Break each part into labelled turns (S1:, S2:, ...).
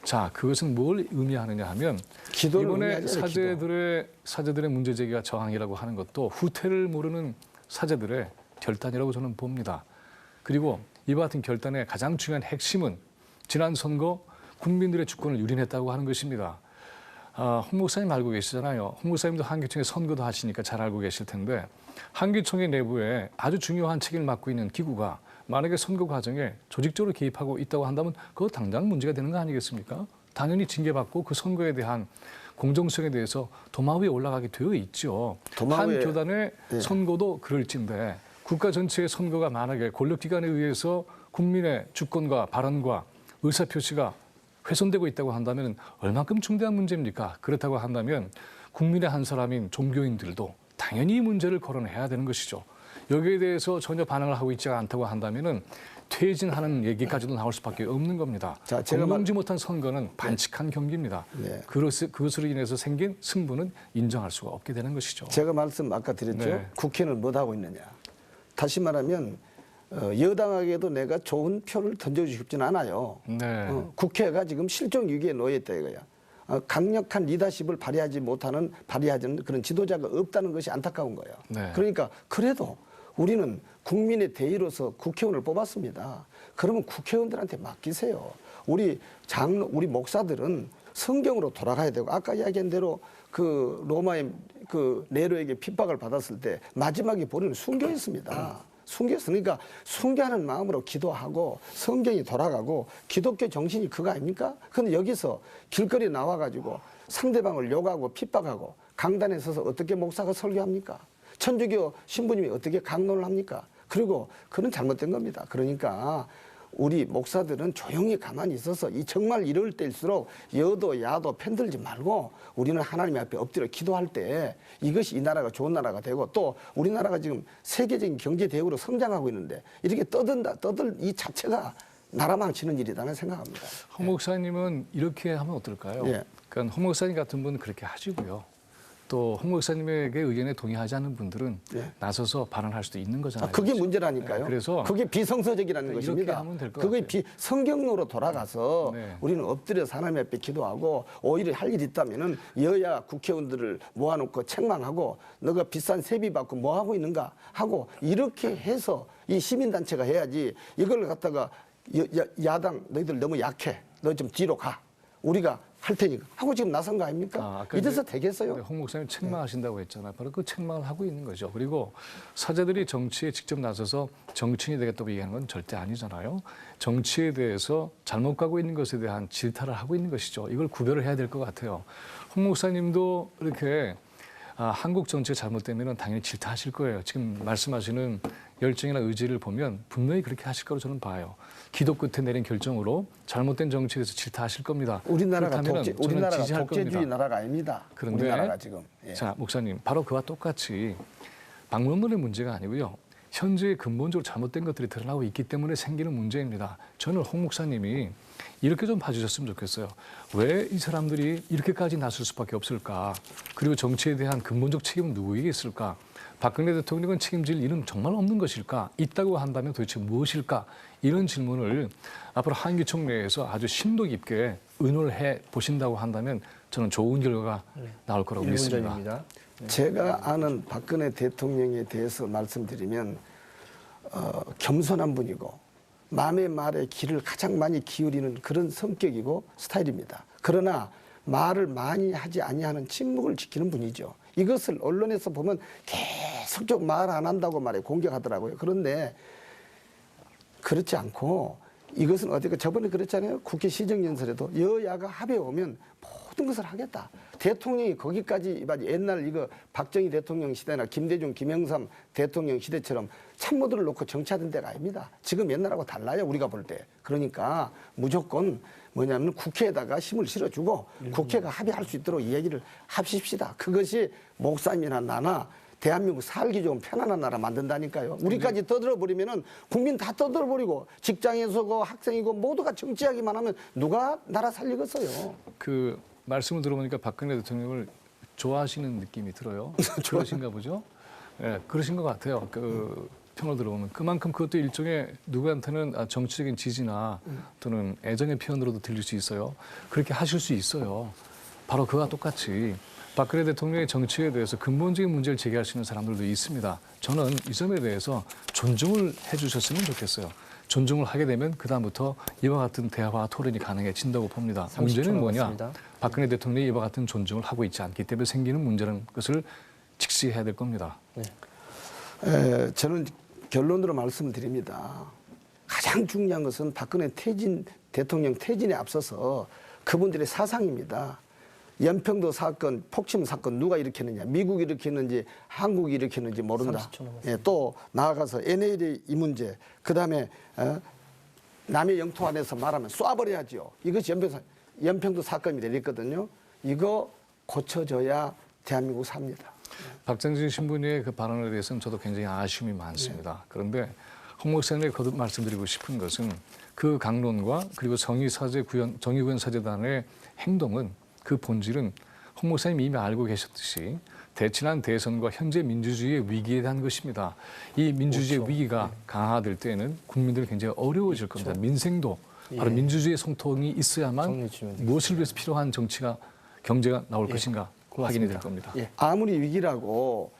S1: 자, 그것은 뭘 의미하느냐 하면 이번에 사제들의 문제 제기가 저항이라고 하는 것도 후퇴를 모르는 사제들의 결단이라고 저는 봅니다. 그리고 이와 같은 결단의 가장 중요한 핵심은 지난 선거 국민들의 주권을 유린했다고 하는 것입니다. 홍 목사님 알고 계시잖아요. 홍 목사님도 한기총에 선거도 하시니까 잘 알고 계실 텐데 한기총의 내부에 아주 중요한 책임을 맡고 있는 기구가 만약에 선거 과정에 조직적으로 개입하고 있다고 한다면 그거 당장 문제가 되는 거 아니겠습니까? 당연히 징계받고 그 선거에 대한 공정성에 대해서 도마 위에 올라가게 되어 있죠. 한 교단의 선거도 그럴진데 국가 전체의 선거가 만약에 권력기관에 의해서 국민의 주권과 발언과 의사표시가 훼손되고 있다고 한다면 얼마큼 중대한 문제입니까? 그렇다고 한다면 국민의 한 사람인 종교인들도 당연히 이 문제를 거론해야 되는 것이죠. 여기에 대해서 전혀 반응을 하고 있지 않다고 한다면 퇴진하는 얘기까지도 나올 수밖에 없는 겁니다. 공정지 못한 선거는 반칙한 경기입니다. 그것으로 인해서 생긴 승부는 인정할 수가 없게 되는 것이죠.
S2: 제가 말씀 아까 드렸죠. 국회는 뭐 하고 있느냐. 다시 말하면 여당에게도 내가 좋은 표를 던져주고 싶지는 않아요. 국회가 지금 실종 위기에 놓여 있다 이거야. 강력한 리더십을 발휘하지 그런 지도자가 없다는 것이 안타까운 거예요. 그러니까 그래도 우리는 국민의 대의로서 국회의원을 뽑았습니다. 그러면 국회의원들한테 맡기세요. 우리 목사들은 성경으로 돌아가야 되고 아까 이야기한 대로 그 로마의 그 네로에게 핍박을 받았을 때 마지막에 본인은 순교했습니다. 순교했으니까 순교하는 마음으로 기도하고 성경이 돌아가고 기독교 정신이 그거 아닙니까? 근데 여기서 길거리에 나와가지고 상대방을 욕하고 핍박하고 강단에 서서 어떻게 목사가 설교합니까? 천주교 신부님이 어떻게 강론을 합니까? 그리고 그건 잘못된 겁니다. 그러니까 우리 목사들은 조용히 가만히 있어서 정말 이럴 때일수록 여도 야도 편들지 말고 우리는 하나님 앞에 엎드려 기도할 때 이것이 이 나라가 좋은 나라가 되고 또 우리나라가 지금 세계적인 경제 대국으로 성장하고 있는데 이렇게 떠들 이 자체가 나라 망치는 일이라는 생각합니다.
S1: 홍 목사님은 이렇게 하면 어떨까요? 그러니까 홍 목사님 같은 분은 그렇게 하시고요. 또 홍 목사님에게 의견에 동의하지 않는 분들은 나서서 발언할 수도 있는 거잖아요.
S2: 그게 문제라니까요.
S1: 그래서
S2: 그게 비성서적이라는 것입니다.
S1: 이렇게 하면 될 것
S2: 그게
S1: 같아요.
S2: 성경으로 돌아가서 우리는 엎드려서 하나님 앞에 기도하고 오히려 할 일이 있다면은 여야 국회의원들을 모아놓고 책망하고 너가 비싼 세비 받고 뭐 하고 있는가 하고 이렇게 해서 이 시민단체가 해야지 이걸 갖다가 야당 너희들 너무 약해. 너 좀 뒤로 가. 우리가 할 테니까 하고 지금 나선 거 아닙니까? 이래서 되겠어요?
S1: 홍 목사님 책망하신다고 했잖아요. 바로 그 책망을 하고 있는 거죠. 그리고 사제들이 정치에 직접 나서서 정치인이 되겠다고 얘기하는 건 절대 아니잖아요. 정치에 대해서 잘못 가고 있는 것에 대한 질타를 하고 있는 것이죠. 이걸 구별을 해야 될 것 같아요. 홍 목사님도 이렇게 한국 정치가 잘못되면 당연히 질타하실 거예요. 지금 말씀하시는 열정이나 의지를 보면 분명히 그렇게 하실 거로 저는 봐요. 기도 끝에 내린 결정으로 잘못된 정치에 대해서 질타하실 겁니다.
S2: 우리나라가 독재주의 나라가 아닙니다.
S1: 그런데
S2: 우리나라가 지금.
S1: 자, 목사님, 바로 그와 똑같이 방법론의 문제가 아니고요. 현재 근본적으로 잘못된 것들이 드러나고 있기 때문에 생기는 문제입니다. 저는 홍 목사님이 이렇게 좀 봐주셨으면 좋겠어요. 왜 이 사람들이 이렇게까지 나설 수밖에 없을까? 그리고 정치에 대한 근본적 책임은 누구에게 있을까? 박근혜 대통령은 책임질 일은 정말 없는 것일까? 있다고 한다면 도대체 무엇일까? 이런 질문을 앞으로 한기총 내에서 아주 심도 깊게 의논을 해 보신다고 한다면 저는 좋은 결과가 나올 거라고 믿습니다.
S2: 제가 아는 박근혜 대통령에 대해서 말씀드리면 겸손한 분이고 마음의 말에 귀를 가장 많이 기울이는 그런 성격이고 스타일입니다. 그러나 말을 많이 하지 아니하는 침묵을 지키는 분이죠. 이것을 언론에서 보면 계속 말 안 한다고 말해 공격하더라고요. 그런데 그렇지 않고 이것은 어떻게 저번에 그랬잖아요. 국회 시정연설에도 여야가 합의해 오면 모든 것을 하겠다. 대통령이 거기까지 옛날 이거 박정희 대통령 시대나 김대중, 김영삼 대통령 시대처럼 참모들을 놓고 정치하던 때가 아닙니다. 지금 옛날하고 달라요. 우리가 볼 때. 그러니까 무조건 뭐냐면 국회에다가 힘을 실어주고 국회가 합의할 수 있도록 이야기를 합시다. 그것이 목사님이나 나나 대한민국 살기 좋은 편안한 나라 만든다니까요. 우리까지 떠들어버리면은 국민 다 떠들어버리고 직장에서고 학생이고 모두가 정치하기만 하면 누가 나라 살리겠어요.
S1: 그 말씀을 들어보니까 박근혜 대통령을 좋아하시는 느낌이 들어요. 그러신가 보죠? 예, 그러신 것 같아요. 평을 들어보면 그만큼 그것도 일종의 누구한테는 정치적인 지지나 또는 애정의 표현으로도 들릴 수 있어요. 그렇게 하실 수 있어요. 바로 그와 똑같이 박근혜 대통령의 정치에 대해서 근본적인 문제를 제기할 수 있는 사람들도 있습니다. 저는 이 점에 대해서 존중을 해주셨으면 좋겠어요. 존중을 하게 되면 그다음부터 이와 같은 대화와 토론이 가능해진다고 봅니다. 문제는 뭐냐?
S3: 남았습니다.
S1: 박근혜 대통령이 이와 같은 존중을 하고 있지 않기 때문에 생기는 문제라는 것을 직시해야 될 겁니다.
S3: 네.
S2: 저는 결론으로 말씀을 드립니다. 가장 중요한 것은 박근혜 대통령 퇴진에 앞서서 그분들의 사상입니다. 연평도 사건, 폭침 사건 누가 일으켰느냐, 미국이 일으켰는지 한국이 일으켰는지 모른다.
S3: 30초 남았습니다.
S2: 또 나아가서 NLL 이 문제, 그다음에 남의 영토 안에서 말하면 쏴버려야죠. 이것이 연평도 사건이 되었거든요. 이거 고쳐져야 대한민국 삽니다.
S1: 박정진 신부님의 그 발언에 대해서는 저도 굉장히 아쉬움이 많습니다. 그런데 홍 목사님에게 거듭 말씀드리고 싶은 것은 그 강론과 그리고 정의구현 사제단의 행동은 그 본질은 홍 목사님이 이미 알고 계셨듯이 지난 대선과 현재 민주주의의 위기에 대한 것입니다. 이 민주주의의
S3: 그렇죠.
S1: 위기가 강화될 때에는 국민들이 굉장히 어려워질 겁니다. 민생도 바로 민주주의의 성통이 있어야만 무엇을 위해서 필요한 정치가 경제가 나올 것인가 확인이 될 겁니다.
S2: 아무리 위기라고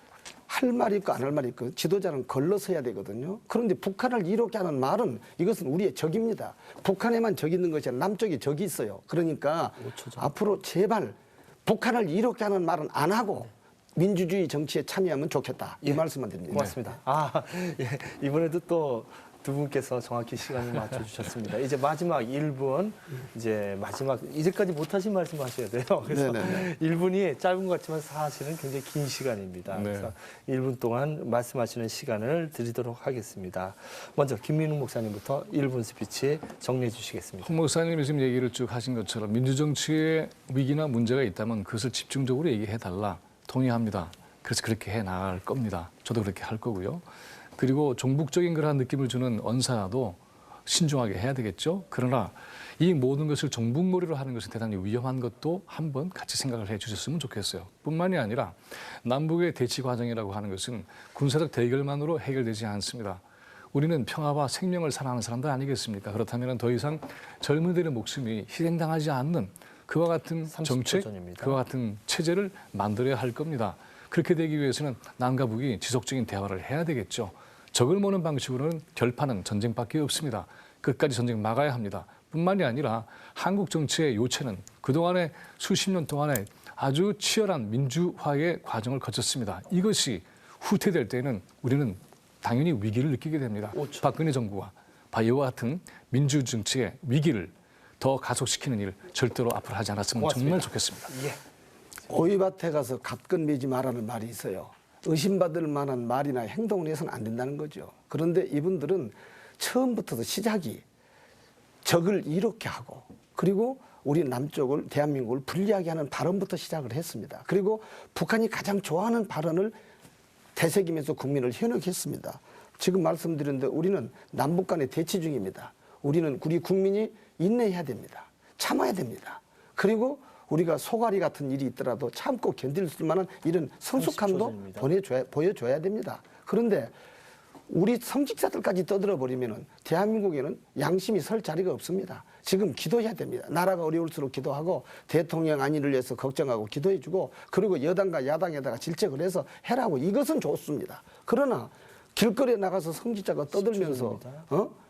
S2: 할 말이 있고 안 할 말이 있고 지도자는 걸러서야 되거든요. 그런데 북한을 이롭게 하는 말은 이것은 우리의 적입니다. 북한에만 적이 있는 것이 아니라 남쪽에 적이 있어요. 그러니까 앞으로 제발 북한을 이롭게 하는 말은 안 하고 민주주의 정치에 참여하면 좋겠다. 이 말씀만 드립니다.
S3: 고맙습니다. 이번에도 또 두 분께서 정확히 시간을 맞춰주셨습니다. 이제 마지막 1분, 이제까지 못하신 말씀 하셔야 돼요. 그래서 1분이 짧은 것 같지만 사실은 굉장히 긴 시간입니다. 그래서 1분 동안 말씀하시는 시간을 드리도록 하겠습니다. 먼저 김민욱 목사님부터 1분 스피치 정리해 주시겠습니다.
S1: 홍 목사님이 지금 얘기를 쭉 하신 것처럼 민주정치에 위기나 문제가 있다면 그것을 집중적으로 얘기해달라. 동의합니다. 그래서 그렇게 해 나갈 겁니다. 저도 그렇게 할 거고요. 그리고 종북적인 그러한 느낌을 주는 언사도 신중하게 해야 되겠죠. 그러나 이 모든 것을 종북몰이로 하는 것은 대단히 위험한 것도 한번 같이 생각을 해 주셨으면 좋겠어요. 뿐만이 아니라 남북의 대치 과정이라고 하는 것은 군사적 대결만으로 해결되지 않습니다. 우리는 평화와 생명을 사랑하는 사람들 아니겠습니까? 그렇다면 더 이상 젊은이들의 목숨이 희생당하지 않는 그와 같은 정책,
S3: 전입니다.
S1: 그와 같은 체제를 만들어야 할 겁니다. 그렇게 되기 위해서는 남과 북이 지속적인 대화를 해야 되겠죠. 적을 모는 방식으로는 결판은 전쟁밖에 없습니다. 끝까지 전쟁 막아야 합니다. 뿐만이 아니라 한국 정치의 요체는 그동안에 수십 년 동안에 아주 치열한 민주화의 과정을 거쳤습니다. 이것이 후퇴될 때는 우리는 당연히 위기를 느끼게 됩니다. 박근혜 정부가 이와 같은 민주 정치의 위기를 더 가속시키는 일 절대로 앞으로 하지 않았으면 고맙습니다. 정말 좋겠습니다.
S2: 오이밭에 가서 갑근 매지 마라는 말이 있어요. 의심받을 만한 말이나 행동을 해서는 안 된다는 거죠. 그런데 이분들은 처음부터도 시작이 적을 이롭게 하고 그리고 우리 남쪽을 대한민국을 불리하게 하는 발언부터 시작을 했습니다. 그리고 북한이 가장 좋아하는 발언을 되새기면서 국민을 현혹했습니다. 지금 말씀드렸는데 우리는 남북 간의 대치 중입니다. 우리 국민이 인내해야 됩니다. 참아야 됩니다. 그리고 우리가 소가리 같은 일이 있더라도 참고 견딜 수 만한 이런 성숙함도 보여줘야 됩니다. 그런데 우리 성직자들까지 떠들어버리면 대한민국에는 양심이 설 자리가 없습니다. 지금 기도해야 됩니다. 나라가 어려울수록 기도하고 대통령 안위를 위해서 걱정하고 기도해주고 그리고 여당과 야당에다가 질책을 해서 해라고 이것은 좋습니다. 그러나 길거리에 나가서 성직자가 떠들면서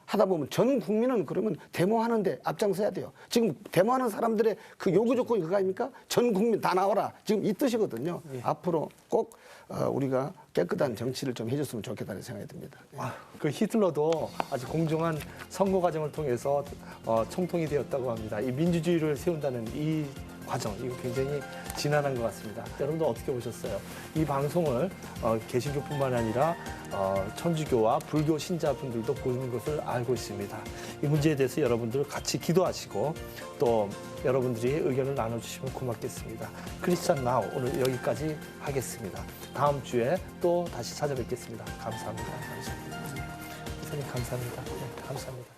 S2: 하다 보면 전 국민은 그러면 데모하는데 앞장서야 돼요. 지금 데모하는 사람들의 그 요구 조건이 그거 아닙니까? 전 국민 다 나와라. 지금 이 뜻이거든요. 앞으로 꼭 우리가 깨끗한 정치를 좀 해줬으면 좋겠다는 생각이 듭니다.
S3: 그 히틀러도 아주 공정한 선거 과정을 통해서 총통이 되었다고 합니다. 이 민주주의를 세운다는 이 과정, 이거 굉장히 지난한 것 같습니다. 여러분들 어떻게 보셨어요? 이 방송을 개신교뿐만 아니라 천주교와 불교 신자분들도 보는 것을 알고 있습니다. 이 문제에 대해서 여러분들 같이 기도하시고 또 여러분들이 의견을 나눠주시면 고맙겠습니다. 크리스찬 나우 오늘 여기까지 하겠습니다. 다음 주에 또 다시 찾아뵙겠습니다. 감사합니다. 이사님 감사합니다. 네, 감사합니다.